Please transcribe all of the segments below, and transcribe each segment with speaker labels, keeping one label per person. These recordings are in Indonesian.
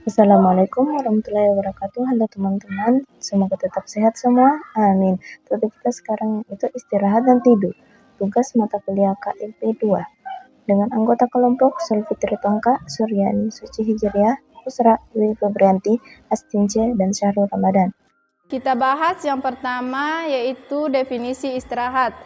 Speaker 1: Assalamualaikum warahmatullahi wabarakatuh. Halo teman-teman, semoga tetap sehat semua. Amin. Topik kita sekarang itu istirahat dan tidur. Tugas mata kuliah KIP 2 dengan anggota kelompok Sulfitri Tongka, Suryani Suci Hijriah, Usra Dwi Febrianti, Astince, dan Syahrul Ramadan.
Speaker 2: Kita bahas yang pertama yaitu definisi istirahat.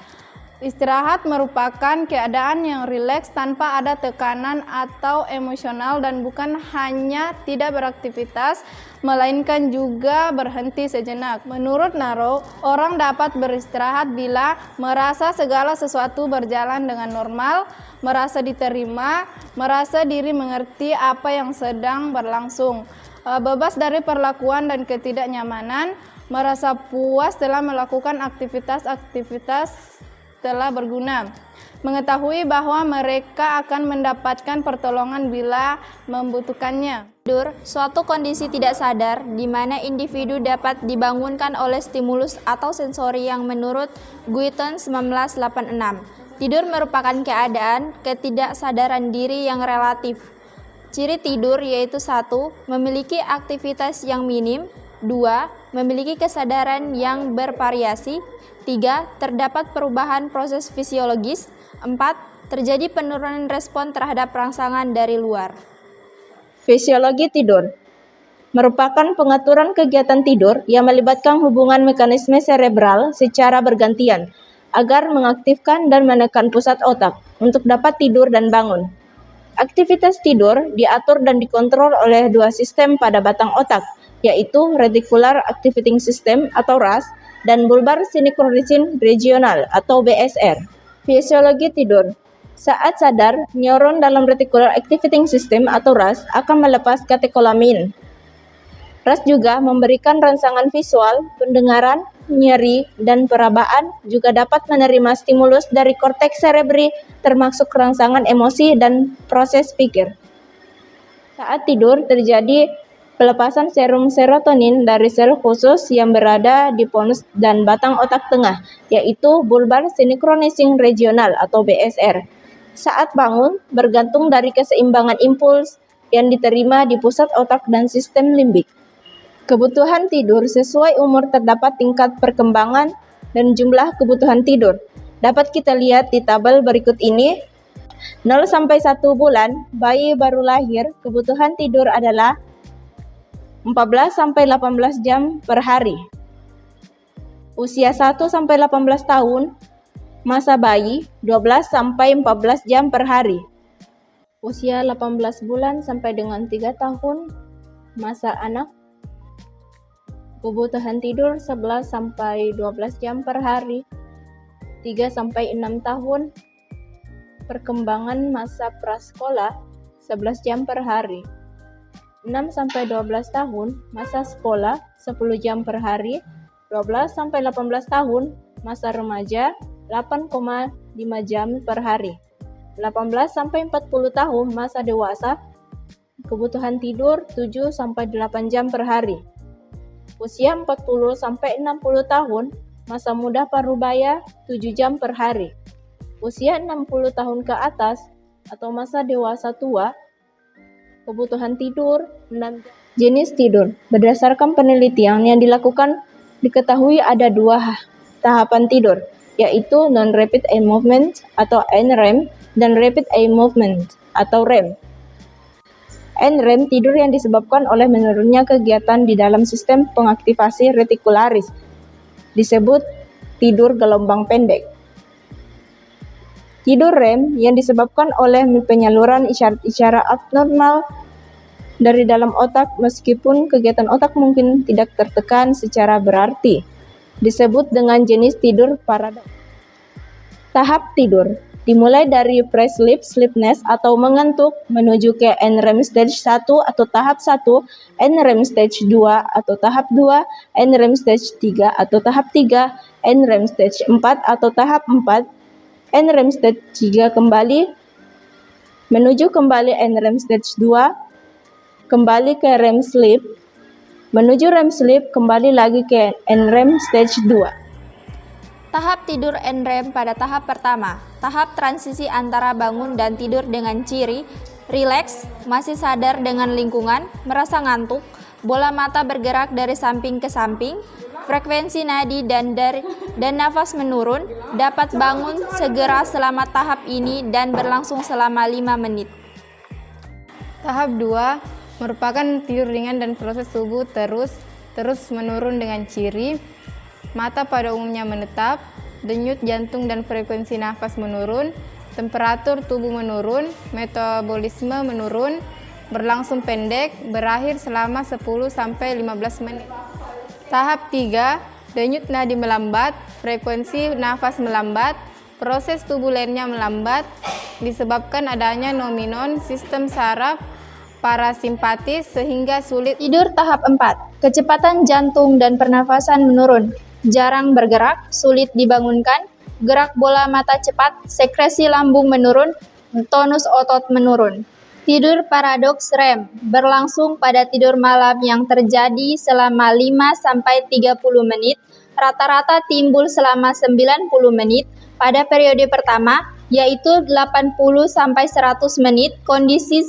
Speaker 2: Istirahat merupakan keadaan yang rileks tanpa ada tekanan atau emosional dan bukan hanya tidak beraktivitas, melainkan juga berhenti sejenak. Menurut Naro, orang dapat beristirahat bila merasa segala sesuatu berjalan dengan normal, merasa diterima, merasa diri mengerti apa yang sedang berlangsung, bebas dari perlakuan dan ketidaknyamanan, merasa puas telah melakukan aktivitas-aktivitas telah berguna, mengetahui bahwa mereka akan mendapatkan pertolongan bila membutuhkannya.
Speaker 3: Tidur, suatu kondisi tidak sadar di mana individu dapat dibangunkan oleh stimulus atau sensori yang menurut Guiton 1986. Tidur merupakan keadaan ketidaksadaran diri yang relatif. Ciri tidur yaitu 1. Memiliki aktivitas yang minim, 2. Memiliki kesadaran yang bervariasi, 3. Terdapat perubahan proses fisiologis, 4. Terjadi penurunan respon terhadap rangsangan dari luar.
Speaker 4: Fisiologi tidur merupakan pengaturan kegiatan tidur yang melibatkan hubungan mekanisme cerebral secara bergantian agar mengaktifkan dan menekan pusat otak untuk dapat tidur dan bangun. Aktivitas tidur diatur dan dikontrol oleh dua sistem pada batang otak, yaitu Reticular Activating System atau RAS dan Bulbar Synchronizing Regional atau BSR. Fisiologi tidur. Saat sadar, neuron dalam Reticular Activating System atau RAS akan melepas katekolamin. RAS juga memberikan rangsangan visual, pendengaran, nyeri, dan perabaan, juga dapat menerima stimulus dari korteks cerebri termasuk rangsangan emosi dan proses pikir. Saat tidur terjadi pelepasan serum serotonin dari sel khusus yang berada di pons dan batang otak tengah, yaitu Bulbar Synchronizing Regional atau BSR. Saat bangun, bergantung dari keseimbangan impuls yang diterima di pusat otak dan sistem limbik. Kebutuhan tidur sesuai umur terdapat tingkat perkembangan dan jumlah kebutuhan tidur. Dapat kita lihat di tabel berikut ini. 0 sampai 1 bulan, bayi baru lahir, kebutuhan tidur adalah 14 sampai 18 jam per hari. Usia 1 sampai 18 tahun, masa bayi 12 sampai 14 jam per hari. Usia 18 bulan sampai dengan 3 tahun, masa anak, kebutuhan tidur 11 sampai 12 jam per hari. 3 sampai 6 tahun, perkembangan masa prasekolah 11 jam per hari. 6 sampai 12 tahun, masa sekolah 10 jam per hari. 12 sampai 18 tahun, masa remaja 8,5 jam per hari. 18 sampai 40 tahun, masa dewasa, kebutuhan tidur 7 sampai 8 jam per hari. Usia 40 sampai 60 tahun, masa muda parubaya 7 jam per hari. Usia 60 tahun ke atas atau masa dewasa tua, kebutuhan tidur 6 jam. Jenis tidur. Berdasarkan penelitian yang dilakukan, diketahui ada 2 tahapan tidur, yaitu non-rapid eye movement atau NREM dan rapid eye movement atau REM. NREM tidur yang disebabkan oleh menurunnya kegiatan di dalam sistem pengaktifasi retikularis, disebut tidur gelombang pendek. Tidur REM yang disebabkan oleh penyaluran isyarat-isyarat abnormal dari dalam otak meskipun kegiatan otak mungkin tidak tertekan secara berarti, disebut dengan jenis tidur paradoks. Tahap tidur dimulai dari pre-sleep, sleepiness atau mengantuk menuju ke NREM stage 1 atau tahap 1, NREM stage 2 atau tahap 2, NREM stage 3 atau tahap 3, NREM stage 4 atau tahap 4, NREM stage 3 kembali, menuju kembali NREM stage 2, kembali ke REM sleep, menuju REM sleep, kembali lagi ke NREM stage 2.
Speaker 3: Tahap tidur NREM pada tahap pertama, tahap transisi antara bangun dan tidur dengan ciri rileks, masih sadar dengan lingkungan, merasa ngantuk, bola mata bergerak dari samping ke samping, frekuensi nadi dan nafas menurun, dapat bangun segera selama tahap ini dan berlangsung selama 5 menit.
Speaker 2: Tahap 2 merupakan tidur ringan dan proses tubuh terus menurun dengan ciri mata pada umumnya menetap, denyut jantung dan frekuensi nafas menurun, temperatur tubuh menurun, metabolisme menurun, berlangsung pendek, berakhir selama 10-15 menit. Tahap 3, denyut nadi melambat, frekuensi nafas melambat, proses tubuh lainnya melambat, disebabkan adanya nominon sistem saraf parasimpatis sehingga sulit
Speaker 4: Tidur tahap 4. Kecepatan jantung dan pernafasan menurun, jarang bergerak, sulit dibangunkan, gerak bola mata cepat, sekresi lambung menurun, tonus otot menurun. Tidur paradoks REM berlangsung pada tidur malam yang terjadi selama 5-30 menit, rata-rata timbul selama 90 menit. Pada periode pertama, yaitu 80-100 menit, kondisi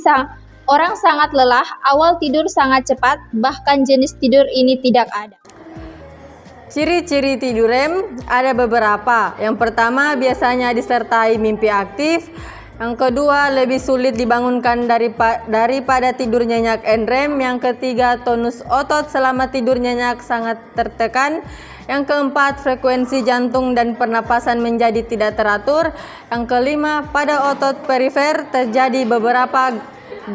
Speaker 4: orang sangat lelah, awal tidur sangat cepat, bahkan jenis tidur ini tidak ada.
Speaker 5: Ciri-ciri tidur REM ada beberapa. Yang pertama, biasanya disertai mimpi aktif. Yang kedua, lebih sulit dibangunkan daripada tidur nyenyak NREM. Yang ketiga, tonus otot selama tidur nyenyak sangat tertekan. Yang keempat, frekuensi jantung dan pernapasan menjadi tidak teratur. Yang kelima, pada otot perifer terjadi beberapa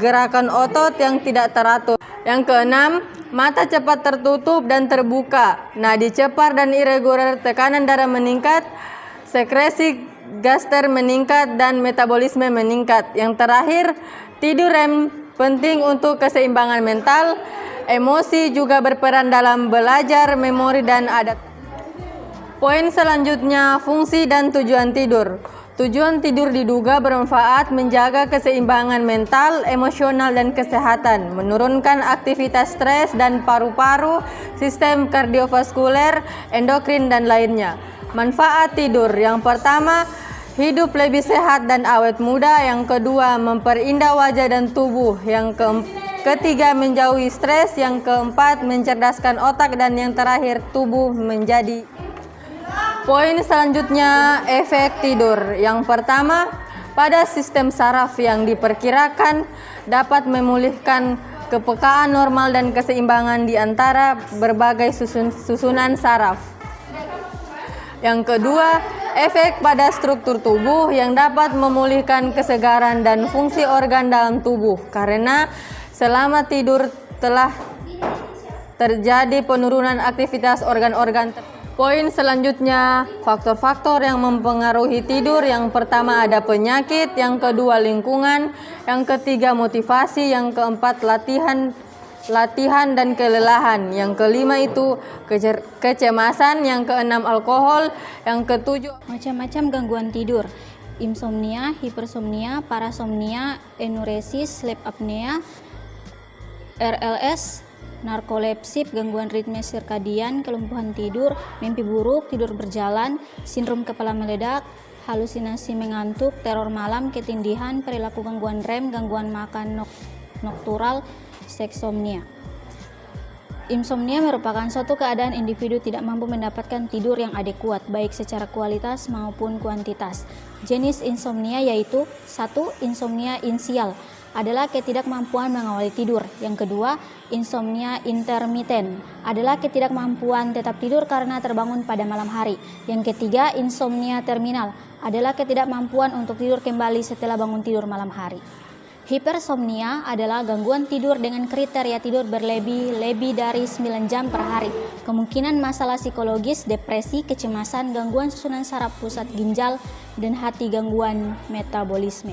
Speaker 5: gerakan otot yang tidak teratur. Yang keenam, mata cepat tertutup dan terbuka, nadi cepat dan irregular, tekanan darah meningkat, sekresi gaster meningkat, dan metabolisme meningkat. Yang terakhir, tidur REM penting untuk keseimbangan mental, emosi juga berperan dalam belajar, memori, dan adat. Poin selanjutnya, fungsi dan tujuan tidur. Tujuan tidur diduga bermanfaat menjaga keseimbangan mental, emosional, dan kesehatan, menurunkan aktivitas stres dan paru-paru, sistem kardiovaskuler, endokrin, dan lainnya. Manfaat tidur: yang pertama, hidup lebih sehat dan awet muda. Yang kedua, memperindah wajah dan tubuh. Yang ketiga, menjauhi stres. Yang keempat, mencerdaskan otak. Dan yang terakhir, tubuh menjadi. Poin selanjutnya, efek tidur. Yang pertama, pada sistem saraf yang diperkirakan dapat memulihkan kepekaan normal dan keseimbangan di antara berbagai susunan saraf. Yang kedua, efek pada struktur tubuh yang dapat memulihkan kesegaran dan fungsi organ dalam tubuh, karena selama tidur telah terjadi penurunan aktivitas organ-organ. Poin selanjutnya, faktor-faktor yang mempengaruhi tidur. Yang pertama ada penyakit, yang kedua lingkungan, yang ketiga motivasi, yang keempat latihan dan kelelahan, yang kelima itu kecemasan, yang keenam alkohol, yang ketujuh
Speaker 6: macam-macam gangguan tidur: insomnia, hipersomnia, parasomnia, enuresis, sleep apnea, RLS, narkolepsi, gangguan ritme sirkadian, kelumpuhan tidur, mimpi buruk, tidur berjalan, sindrom kepala meledak, halusinasi mengantuk, teror malam, ketindihan, perilaku gangguan REM, gangguan makan noktural, seksomnia. Insomnia merupakan suatu keadaan individu tidak mampu mendapatkan tidur yang adekuat, baik secara kualitas maupun kuantitas. Jenis insomnia yaitu: 1. Insomnia inisial adalah ketidakmampuan mengawali tidur. Yang kedua, insomnia intermiten adalah ketidakmampuan tetap tidur karena terbangun pada malam hari. Yang ketiga, insomnia terminal adalah ketidakmampuan untuk tidur kembali setelah bangun tidur malam hari. Hipersomnia adalah gangguan tidur dengan kriteria tidur berlebih dari 9 jam per hari. Kemungkinan masalah psikologis, depresi, kecemasan, gangguan susunan saraf pusat ginjal, dan hati, gangguan metabolisme.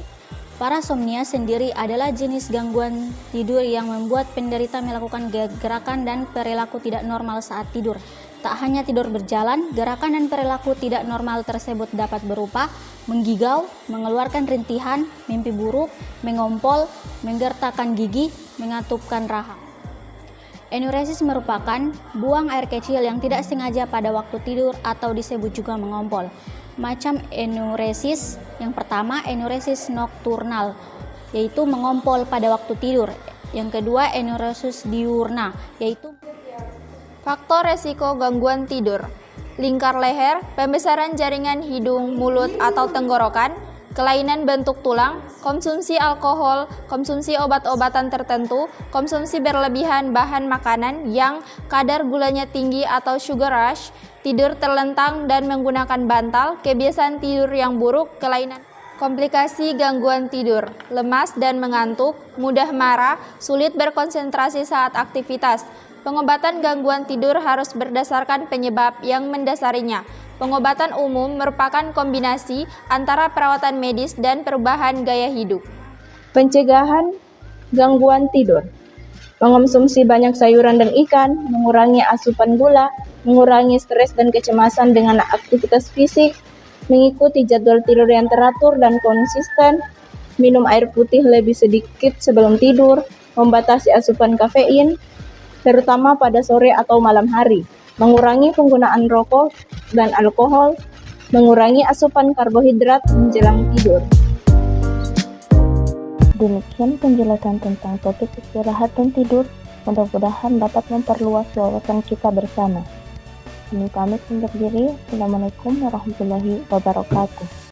Speaker 6: Parasomnia sendiri adalah jenis gangguan tidur yang membuat penderita melakukan gerakan dan perilaku tidak normal saat tidur. Tak hanya tidur berjalan, gerakan dan perilaku tidak normal tersebut dapat berupa menggigau, mengeluarkan rintihan, mimpi buruk, mengompol, menggertakkan gigi, mengatupkan rahang. Enuresis merupakan buang air kecil yang tidak sengaja pada waktu tidur atau disebut juga mengompol. Macam enuresis: yang pertama, enuresis nokturnal. yaitu mengompol pada waktu tidur. Yang kedua, enuresis diurna, yaitu
Speaker 3: Faktor resiko gangguan tidur: lingkar leher, pembesaran jaringan hidung, mulut atau tenggorokan, kelainan bentuk tulang, konsumsi alkohol, konsumsi obat-obatan tertentu, konsumsi berlebihan bahan makanan yang kadar gulanya tinggi atau sugar rush, tidur terlentang dan menggunakan bantal, kebiasaan tidur yang buruk, kelainan. Komplikasi gangguan tidur: lemas dan mengantuk, mudah marah, sulit berkonsentrasi saat aktivitas. Pengobatan gangguan tidur harus berdasarkan penyebab yang mendasarinya. Pengobatan umum merupakan kombinasi antara perawatan medis dan perubahan gaya hidup.
Speaker 4: Pencegahan gangguan tidur: mengonsumsi banyak sayuran dan ikan, mengurangi asupan gula, mengurangi stres dan kecemasan dengan aktivitas fisik, mengikuti jadwal tidur yang teratur dan konsisten, minum air putih lebih sedikit sebelum tidur, membatasi asupan kafein, terutama pada sore atau malam hari, mengurangi penggunaan rokok dan alkohol, mengurangi asupan karbohidrat menjelang tidur.
Speaker 1: Demikian penjelasan tentang topik istirahat dan tidur. Mudah-mudahan dapat memperluas wawasan kita bersama. Kami pamit undur diri. Assalamualaikum warahmatullahi wabarakatuh.